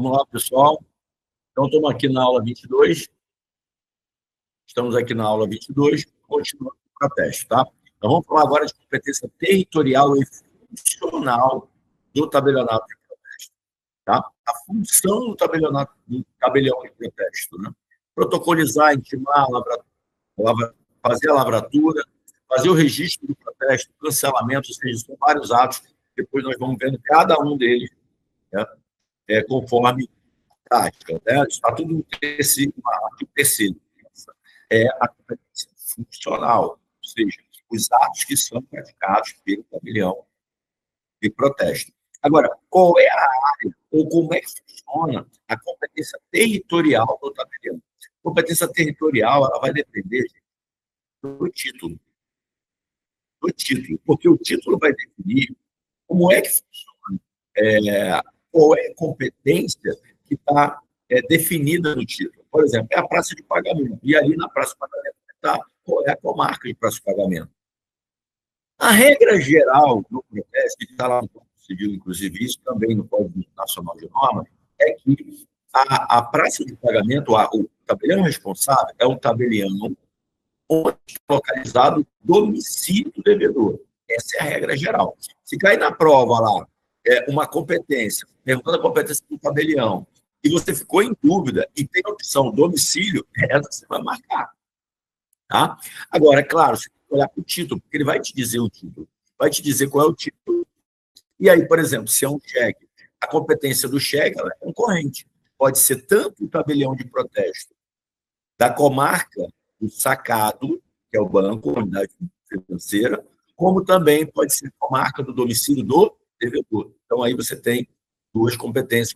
Vamos lá, pessoal. Então, estamos aqui na aula 22. Estamos aqui na aula 22, continuando o protesto, tá? Então, vamos falar agora de competência territorial e funcional do tabelionato de protesto, tá? A função do tabelionato, do tabelião de protesto, né? Protocolizar, intimar, fazer a lavratura, fazer o registro do protesto, cancelamento, ou seja, são vários atos. Depois nós vamos vendo cada um deles, né? Conforme a prática, né? Está tudo no artigo 3º. É a competência funcional, ou seja, os atos que são praticados pelo tabelião de protesto. Agora, qual é a área, ou como é que funciona a competência territorial do tabelião? A competência territorial ela vai depender do título. Porque o título vai definir como é que funciona, qual é a competência que está definida no título. Por exemplo, é a praça de pagamento. E ali na praça de pagamento está qual é a comarca de praça de pagamento. A regra geral do protesto, que está lá no Código Civil, inclusive isso também no Código Nacional de Normas, é que a praça de pagamento, o tabelião responsável, é um tabelião onde está localizado o domicílio do devedor. Essa é a regra geral. Se cair na prova lá uma competência, perguntando a competência do tabelião, e você ficou em dúvida e tem a opção domicílio, essa você vai marcar. Tá? Agora, é claro, você tem que olhar para o título, porque ele vai te dizer o título, vai te dizer qual é o título. E aí, por exemplo, se é um cheque, a competência do cheque ela é concorrente. Pode ser tanto o tabelião de protesto da comarca do sacado, que é o banco, a unidade financeira, como também pode ser a comarca do domicílio do devedor. Então, aí você tem duas competências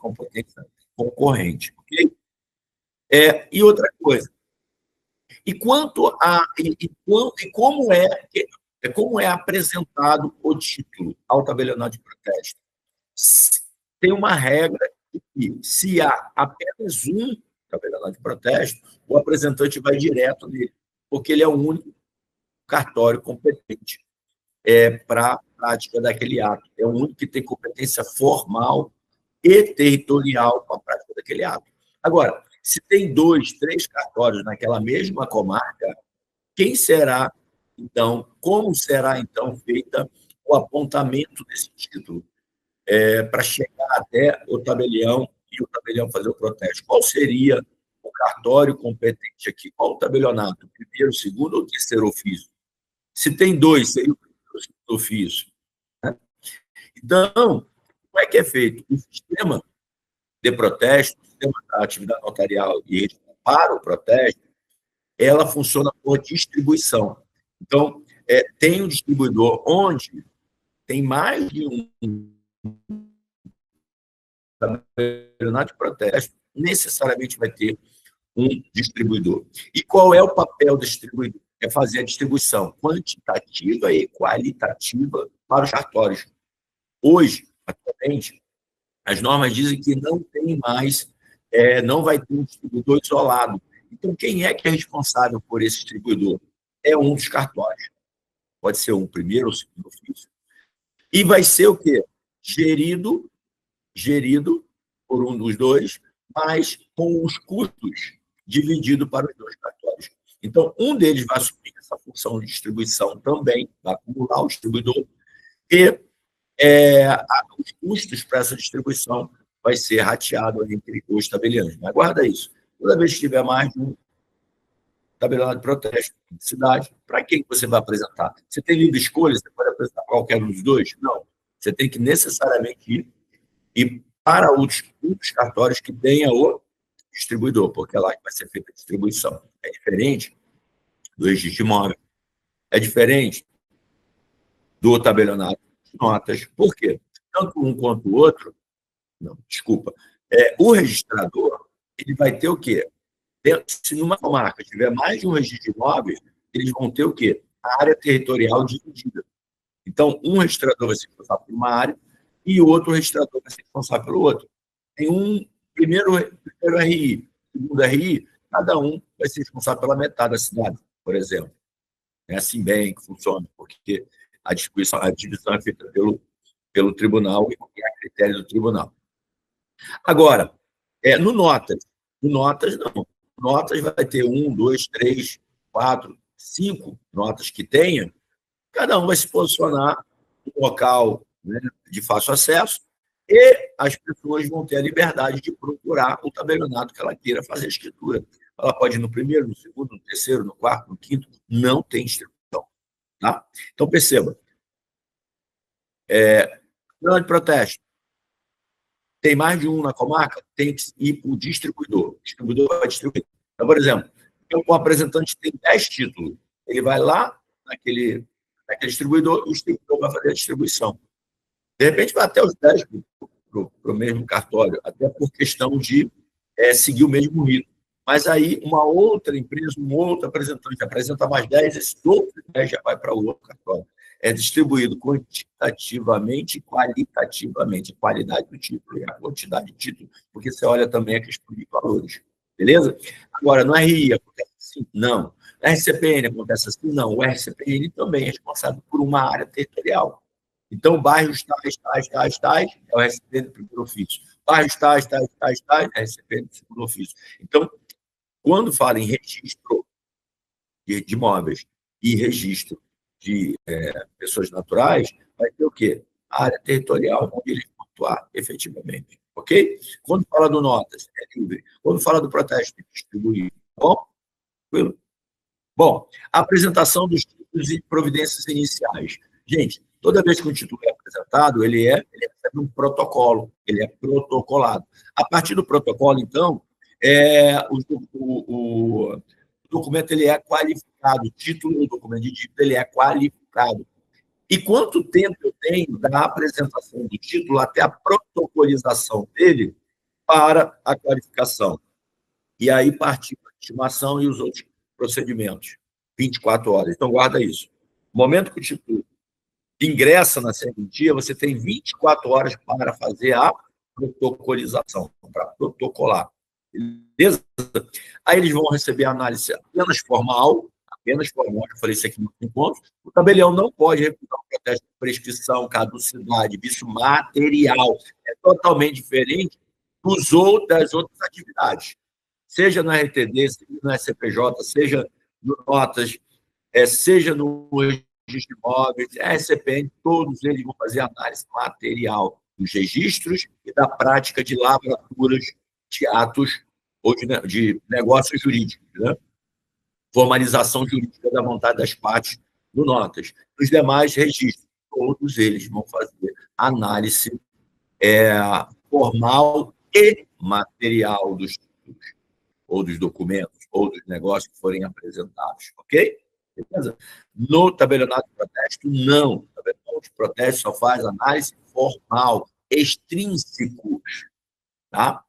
concorrentes. Okay? E outra coisa, como é apresentado o título ao tabelionato de protesto? Tem uma regra de que, se há apenas um tabelionato de protesto, o apresentante vai direto nele, porque ele é o único cartório competente para a prática daquele ato. É o único que tem competência formal e territorial para a prática daquele ato. Agora, se tem 2, 3 cartórios naquela mesma comarca, como será, então, feita o apontamento desse título para chegar até o tabelião e o tabelião fazer o protesto? Qual seria o cartório competente aqui? Qual o tabelionato? Primeiro, segundo ou terceiro ofício? Se tem 2, seria o primeiro ou segundo ofício. Né? Então, como é que é feito? O sistema de protesto, o sistema da atividade notarial e para o protesto, ela funciona por distribuição. Então, tem um distribuidor onde tem mais de um tabelionato de protesto, necessariamente vai ter um distribuidor. E qual é o papel do distribuidor? É fazer a distribuição quantitativa e qualitativa para os cartórios. Hoje, atualmente, as normas dizem que não tem mais, não vai ter um distribuidor isolado. Então, quem é que é responsável por esse distribuidor? É um dos cartórios. Pode ser um primeiro ou segundo ofício. E vai ser o quê? Gerido por um dos dois, mas com os custos divididos para os 2 cartórios. Então, um deles vai assumir essa função de distribuição também, vai acumular o distribuidor, e os custos para essa distribuição vai ser rateado entre os tabeliões. Mas guarda isso. Toda vez que tiver mais de um tabelionato de protesto de cidade, para quem você vai apresentar? Você tem livre escolha? Você pode apresentar qualquer um dos dois? Não. Você tem que necessariamente ir para outros cartórios que tenha o distribuidor, porque é lá que vai ser feita a distribuição. É diferente do registro de imóvel, é diferente do tabelionato de notas. Por quê? Tanto um quanto o outro, não, desculpa, o registrador, ele vai ter o quê? Se numa comarca tiver mais de um registro de imóveis, eles vão ter o quê? A área territorial dividida. Então, um registrador vai ser responsável por uma área e o outro registrador vai ser responsável pelo outro. Tem primeiro RI, segundo RI, cada um vai ser responsável pela metade da cidade, por exemplo. É assim bem que funciona, porque a divisão é feita pelo tribunal e a critério do tribunal. Agora, No Notas. No Notas, não. Notas vai ter 1, 2, 3, 4, 5 notas que tenha. Cada um vai se posicionar no local, né, de fácil acesso e as pessoas vão ter a liberdade de procurar o tabelionato que ela queira fazer a escritura. Ela pode ir no primeiro, no segundo, no terceiro, no quarto, no quinto. Não tem distribuição. Tá? Então, perceba. Plano de protesto. Tem mais de um na comarca? Tem que ir para o distribuidor. O distribuidor vai distribuir. Então, por exemplo, o apresentante tem 10 títulos. Ele vai lá naquele distribuidor e o distribuidor vai fazer a distribuição. De repente, vai até os 10 para o mesmo cartório, até por questão de seguir o mesmo rito. Mas aí, uma outra empresa, um outro apresentante apresenta mais 10, esses outros 10 já vai para o outro cartório. É distribuído quantitativamente e qualitativamente, a qualidade do título e a quantidade de título, porque você olha também a questão de valores. Beleza? Agora, no RI acontece assim? Não. No RCPN acontece assim? Não. O RCPN também é responsável por uma área territorial. Então, bairros tais, é o RCPN do primeiro ofício. Bairros tais, é o RCPN do segundo ofício. Então, quando fala em registro de imóveis e registro de pessoas naturais, vai ter o quê? A área territorial onde eles vão atuar efetivamente. Ok? Quando fala do notas, é livre. Quando fala do protesto, é distribuído. Bom? Tranquilo? Bom, a apresentação dos títulos e providências iniciais. Gente, toda vez que um título é apresentado, ele recebe um protocolo, ele é protocolado. A partir do protocolo, então, o documento ele é qualificado, o título do documento de dívida ele é qualificado. E quanto tempo eu tenho da apresentação do título até a protocolização dele para a qualificação? E aí partir para a estimação e os outros procedimentos. 24 horas. Então, guarda isso. No momento que o título ingressa na serventia, você tem 24 horas para fazer a protocolização, para protocolar. Beleza? Aí eles vão receber a análise apenas formal, eu falei isso aqui no encontro. O tabelião não pode recusar um protesto de prescrição, caducidade, vício material. É totalmente diferente das outras atividades. Seja no RTD, seja no SCPJ, seja no Notas, seja no registro de imóveis, RCPN, todos eles vão fazer análise material dos registros e da prática de lavraturas de atos ou de negócios jurídicos, né? Formalização jurídica da vontade das partes do Notas. Os demais registros, todos eles vão fazer análise formal e material dos títulos, ou dos documentos, ou dos negócios que forem apresentados, ok? Beleza? No tabelionato de protesto, não. O tabelionato de protesto só faz análise formal, extrínseco, tá?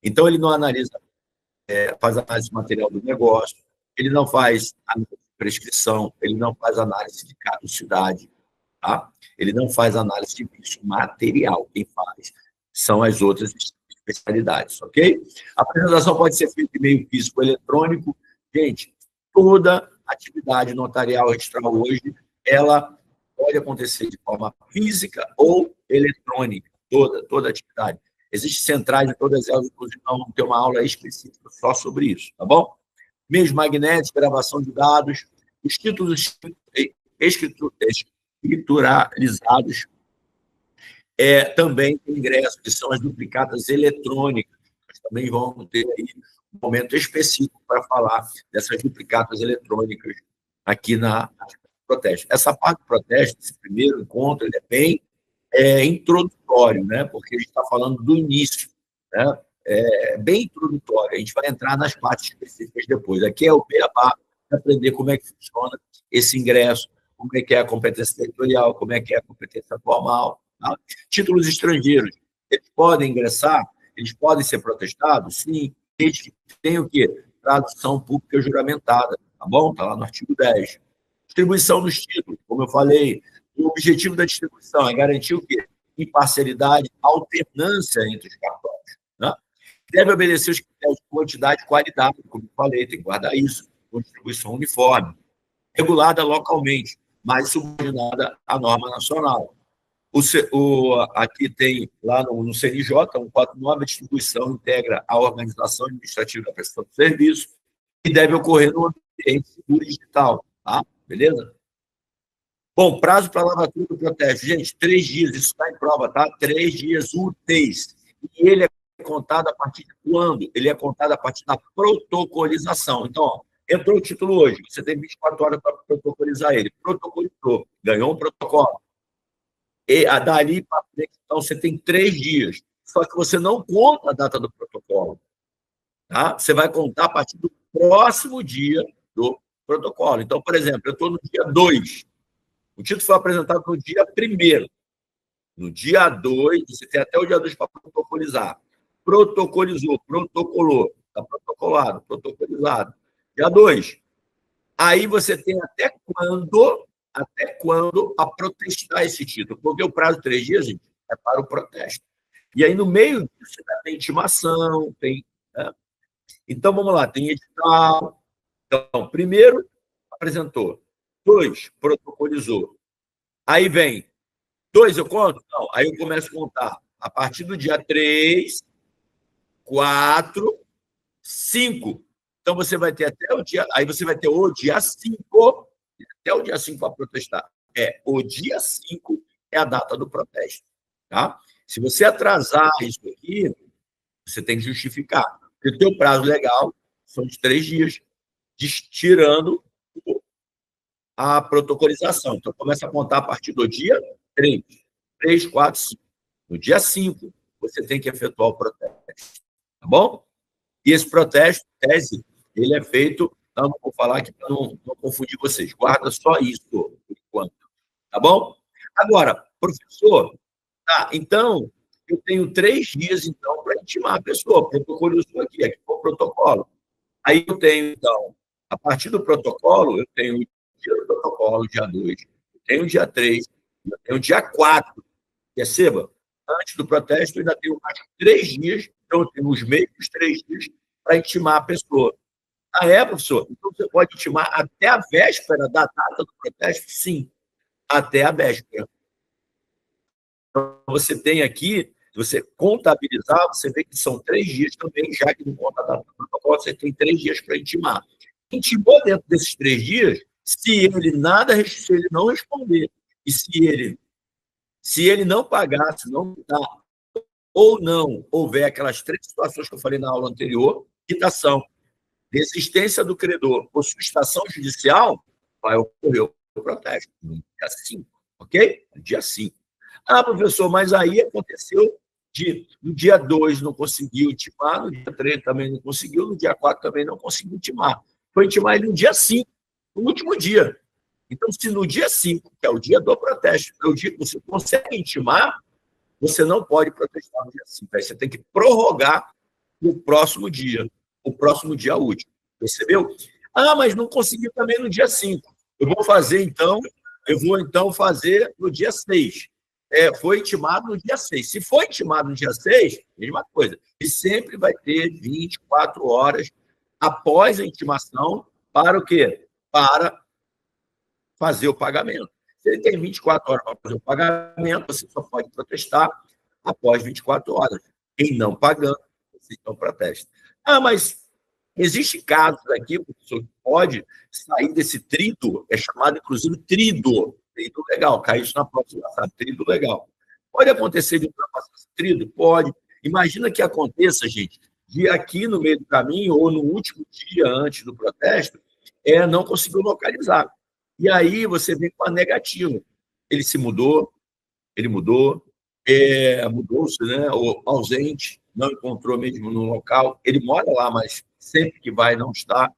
Então, ele não analisa, faz análise material do negócio, ele não faz análise de prescrição, ele não faz análise de caducidade, tá? Ele não faz análise de vício material. Quem faz são as outras especialidades, ok? A apresentação pode ser feita em meio físico ou eletrônico. Gente, toda atividade notarial registral hoje, ela pode acontecer de forma física ou eletrônica, toda atividade. Existem centrais de todas elas, inclusive nós vamos ter uma aula específica só sobre isso, tá bom? Meios magnéticos, gravação de dados, os títulos escrituralizados também tem ingresso, que são as duplicatas eletrônicas. Nós também vamos ter aí um momento específico para falar dessas duplicatas eletrônicas aqui na protesto. Essa parte do protesto, esse primeiro encontro, ele é bem introdutório, né? Porque a gente está falando do início, né? É bem introdutório. A gente vai entrar nas partes específicas depois. Aqui é o beabá para aprender como é que funciona esse ingresso, como é que é a competência territorial, como é que é a competência formal. Tá? Títulos estrangeiros, eles podem ingressar, eles podem ser protestados? Sim, desde que tenham o quê? Tradução pública juramentada, tá bom? Está lá no artigo 10. Distribuição dos títulos, como eu falei, o objetivo da distribuição é garantir o quê? Imparcialidade, alternância entre os cartórios. Né? Deve obedecer os critérios de quantidade e qualidade, como eu falei, tem que guardar isso, com distribuição uniforme, regulada localmente, mas subordinada à norma nacional. Aqui tem, lá no CNJ, 149, a distribuição integra a organização administrativa da prestação de serviço e deve ocorrer no ambiente seguro digital. Tá? Beleza? Bom, prazo para lavatura do protesto. Gente, 3 dias, isso está em prova, tá? 3 dias úteis. E ele é contado a partir de quando? Ele é contado a partir da protocolização. Então, ó, entrou o título hoje, você tem 24 horas para protocolizar ele. Protocolizou, ganhou um protocolo. E dali para frente, então, você tem 3 dias. Só que você não conta a data do protocolo. Tá? Você vai contar a partir do próximo dia do protocolo. Então, por exemplo, eu estou no dia 2. O título foi apresentado no dia 1º. No dia 2, você tem até o dia 2 para protocolizar. Protocolizou, protocolou. Está protocolado, protocolizado. Dia 2. Aí você tem até quando a protestar esse título. Porque o prazo de 3 dias, gente, é para o protesto. E aí, no meio disso, tem intimação, tem... Né? Então, vamos lá, tem edital. Então, primeiro, apresentou. 2, protocolizou. Aí vem 2, eu conto? Não, aí eu começo a contar. A partir do dia 3, 4, 5. Então, você vai ter até o dia... Aí você vai ter o dia 5, até o dia 5 para protestar. O dia 5 é a data do protesto. Tá? Se você atrasar isso aqui, você tem que justificar. Porque o teu prazo legal são de 3 dias, tirando a protocolização. Então, começa a contar a partir do dia 3. 3, 4, 5. No dia 5, você tem que efetuar o protesto. Tá bom? E esse protesto, tese, ele é feito... Não vou falar aqui para não confundir vocês. Guarda só isso, por enquanto. Tá bom? Agora, professor, tá, então, eu tenho 3 dias, então, para intimar a pessoa. Protocolizou aqui foi o protocolo. Aí eu tenho, então, a partir do protocolo, eu tenho o dia do protocolo, dia 2, eu tenho o dia 3, eu tenho o dia 4. Perceba? Antes do protesto, eu ainda tenho mais 3 dias, então eu tenho os mesmos 3 dias para intimar a pessoa. Professor? Então você pode intimar até a véspera da data do protesto? Sim, até a véspera. Então, você tem aqui, se você contabilizar, você vê que são 3 dias também, já que não conta a data do protocolo, você tem 3 dias para intimar. Intimou dentro desses 3 dias, se ele não responder, e se ele não pagar, se não dar, ou não houver aquelas 3 situações que eu falei na aula anterior, quitação, desistência do credor ou sustação judicial, vai ocorrer o protesto no dia 5, ok? No dia 5. Professor, mas aí aconteceu no dia 2 não conseguiu intimar, no dia 3 também não conseguiu, no dia 4 também não conseguiu intimar. Foi intimar ele no dia 5, no último dia. Então, se no dia 5, que é o dia do protesto, é o dia que você consegue intimar, você não pode protestar no dia 5. Aí você tem que prorrogar no próximo dia útil. Percebeu? Mas não conseguiu também no dia 5. Eu vou fazer no dia 6. Foi intimado no dia 6. Se foi intimado no dia 6, mesma coisa. E sempre vai ter 24 horas após a intimação para o quê? Para fazer o pagamento. Se ele tem 24 horas para fazer o pagamento, você só pode protestar após 24 horas. Em não pagando, você não protesta. Mas existem casos aqui, o professor pode sair desse trito, é chamado, inclusive, trido legal, cai isso na próxima, sabe? Trido legal. Pode acontecer de ultrapassar esse trido? Pode. Imagina que aconteça, gente, de aqui no meio do caminho, ou no último dia antes do protesto, não conseguiu localizar. E aí você vem com a negativa. Ele se mudou, mudou-se, né? Ou ausente, não encontrou mesmo no local. Ele mora lá, mas sempre que vai não está.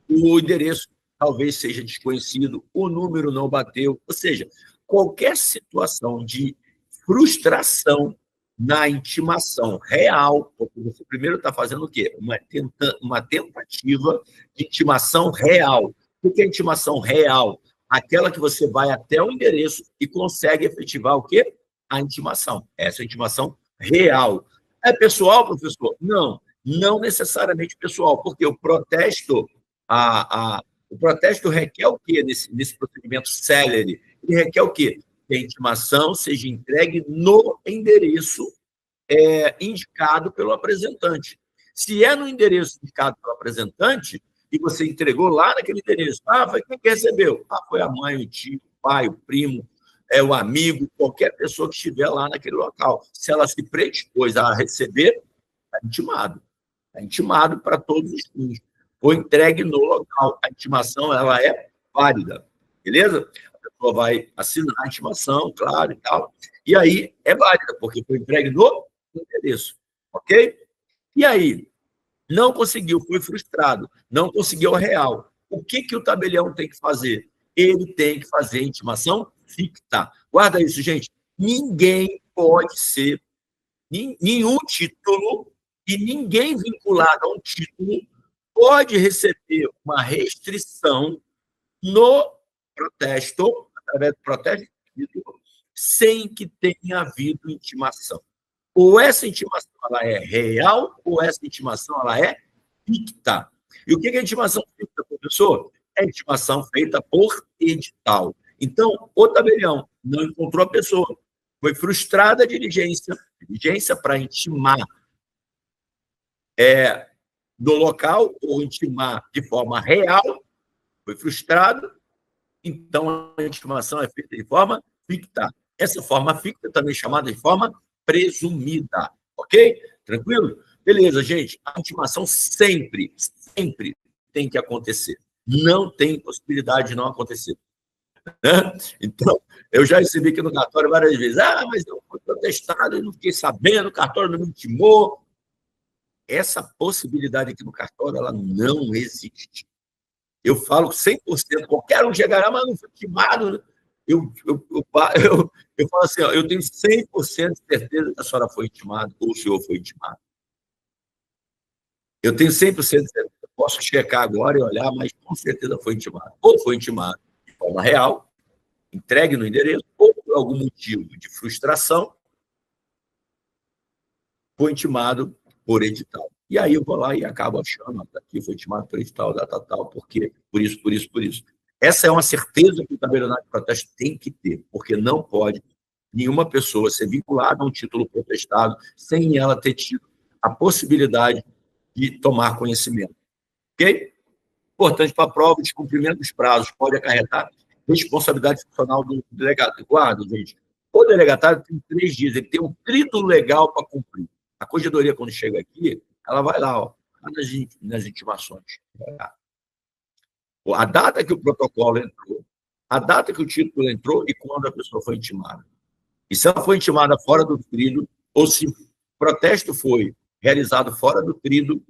O endereço talvez seja desconhecido, o número não bateu. Ou seja, qualquer situação de frustração na intimação real, porque você primeiro está fazendo o quê? Uma tentativa de intimação real. O que é intimação real? Aquela que você vai até o endereço e consegue efetivar o quê? A intimação. Essa é a intimação real. É pessoal, professor? Não, não necessariamente pessoal, porque o protesto, o protesto requer o quê nesse procedimento célere? ele requer o quê? Que a intimação seja entregue no endereço indicado pelo apresentante. Se é no endereço indicado pelo apresentante, e você entregou lá naquele endereço, foi quem que recebeu? Foi a mãe, o tio, o pai, o primo, o amigo, qualquer pessoa que estiver lá naquele local. Se ela se predispôs a receber, está intimado. Está intimado para todos os fins. Foi entregue no local. A intimação ela é válida. Beleza? A pessoa vai assinar a intimação, claro, e tal. E aí é válida, porque foi entregue no endereço. Ok? E aí? Não conseguiu, foi frustrado, não conseguiu a real. O que o tabelião tem que fazer? Ele tem que fazer a intimação ficta. Guarda isso, gente. Ninguém pode ser, nenhum título e ninguém vinculado a um título pode receber uma restrição no protesto, através do protesto de título, sem que tenha havido intimação. Ou essa intimação ela é real, ou essa intimação ela é ficta. E o que é a intimação ficta, professor? É a intimação feita por edital. Então, o tabelião não encontrou a pessoa, foi frustrada a diligência para intimar do local, ou intimar de forma real, foi frustrado, então a intimação é feita de forma ficta. Essa forma ficta também é chamada de forma presumida, ok? Tranquilo? Beleza, gente. A intimação sempre tem que acontecer. Não tem possibilidade de não acontecer. Né? Então, eu já recebi aqui no cartório várias vezes. Mas eu fui protestado e não fiquei sabendo, o cartório não me intimou. Essa possibilidade aqui no cartório, ela não existe. Eu falo 100%, qualquer um chegará, mas não foi intimado. Eu falo assim, eu tenho 100% de certeza que a senhora foi intimada ou o senhor foi intimado. Eu tenho 100% de certeza. Eu posso checar agora e olhar, mas com certeza foi intimado. Ou foi intimado de forma real, entregue no endereço, ou por algum motivo de frustração, foi intimado por edital. E aí eu vou lá e acabo achando, aqui foi intimado por edital, data tal, por quê? Por isso. Essa é uma certeza que o tabelionato de protesto tem que ter, porque não pode nenhuma pessoa ser vinculada a um título protestado sem ela ter tido a possibilidade de tomar conhecimento. Ok? Importante para a prova, descumprimento dos prazos pode acarretar responsabilidade funcional do delegado. Guarda, gente, o delegatário tem 3 dias, ele tem um tríduo legal para cumprir. A corregedoria, quando chega aqui, ela vai lá, nas intimações. A data que o protocolo entrou, a data que o título entrou e quando a pessoa foi intimada. E se ela foi intimada fora do tríduo, ou se o protesto foi realizado fora do tríduo,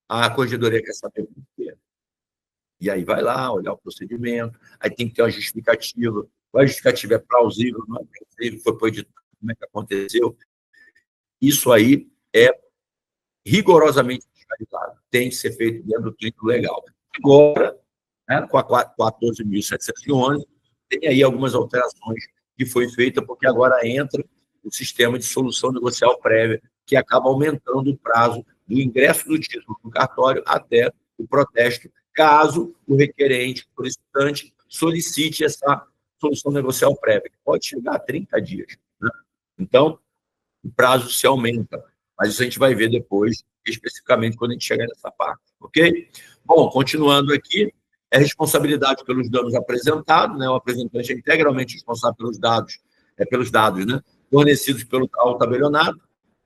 a corregedoria quer saber por quê. E aí vai lá, olhar o procedimento, aí tem que ter uma justificativa. A justificativa é plausível, não é plausível, foi por edital, como é que aconteceu. Isso aí é rigorosamente fiscalizado. Tem que ser feito dentro do tríduo legal. Agora, com a 14.711, tem aí algumas alterações que foi feita, porque agora entra o sistema de solução negocial prévia, que acaba aumentando o prazo do ingresso do título no cartório até o protesto, caso o requerente, o solicitante, solicite essa solução negocial prévia, que pode chegar a 30 dias. Né? Então, o prazo se aumenta, mas isso a gente vai ver depois, especificamente quando a gente chegar nessa parte, ok? Bom, continuando aqui, é responsabilidade pelos danos apresentados, né? O apresentante é integralmente responsável pelos dados, né? Fornecidos pelo tabelionato.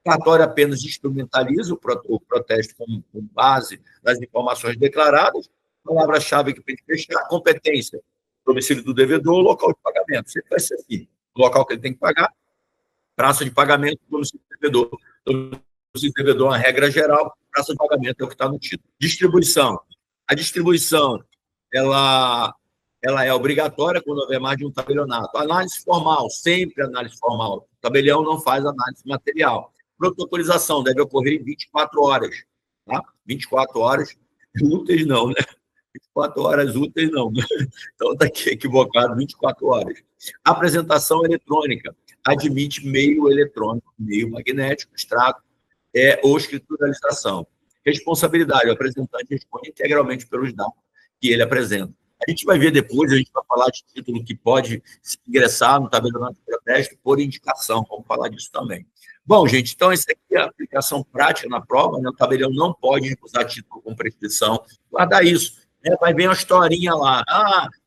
O cartório apenas instrumentaliza o protesto com base nas informações declaradas. Palavra-chave que tem que fechar, competência, domicílio do devedor, local de pagamento. Sempre vai ser assim. O local que ele tem que pagar, praça de pagamento, domicílio do devedor. Domicílio do devedor é uma regra geral, praça de pagamento é o que está no título. Distribuição. A distribuição ela é obrigatória quando houver mais de um tabelionato. Análise formal, sempre análise formal. O tabelião não faz análise material. Protocolização deve ocorrer em 24 horas. Tá? 24 horas úteis não, né? 24 horas úteis não. Então está aqui equivocado, 24 horas. Apresentação eletrônica. Admite meio eletrônico, meio magnético, extrato, ou escrituralização. Responsabilidade. O apresentante responde integralmente pelos dados que ele apresenta. A gente vai ver depois, a gente vai falar de título que pode ingressar no tabelião de protesto por indicação, vamos falar disso também. Bom, gente, então essa aqui é a aplicação prática na prova, né? O tabelião não pode usar título com prescrição, guardar isso. Né? Vai ver uma historinha lá,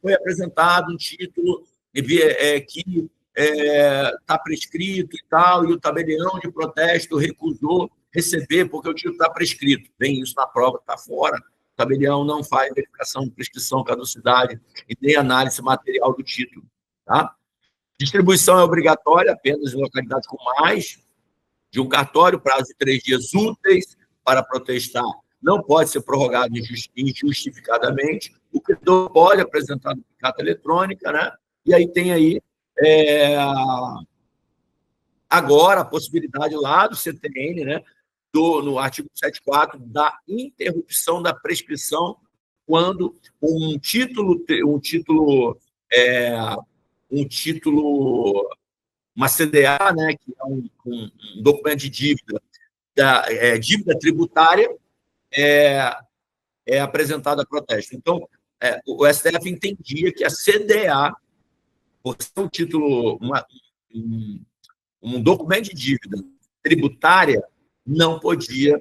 foi apresentado um título que está prescrito e tal, e o tabelião de protesto recusou receber porque o título está prescrito. Vem isso na prova, está fora. O tabelião não faz verificação de prescrição, caducidade e nem análise material do título. Tá? Distribuição é obrigatória apenas em localidades com mais de um cartório, prazo de 3 dias úteis para protestar. Não pode ser prorrogado injustificadamente. O credor pode apresentar duplicata eletrônica, né? E aí tem aí agora a possibilidade lá do CTN, né? No artigo 74, da interrupção da prescrição quando um título, uma CDA, né, que é um documento de dívida, dívida tributária, é apresentada a protesto. Então, o STF entendia que a CDA, por ser um título, um documento de dívida tributária, não podia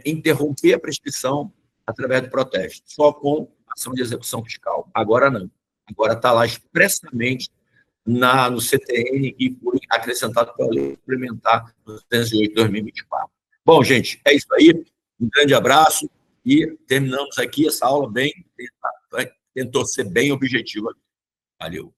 interromper a prescrição através do protesto, só com ação de execução fiscal. Agora não. Agora está lá expressamente no CTN e foi acrescentado pela lei complementar 208 de 2024. Bom, gente, é isso aí. Um grande abraço e terminamos aqui essa aula bem, tentou ser bem objetiva. Valeu.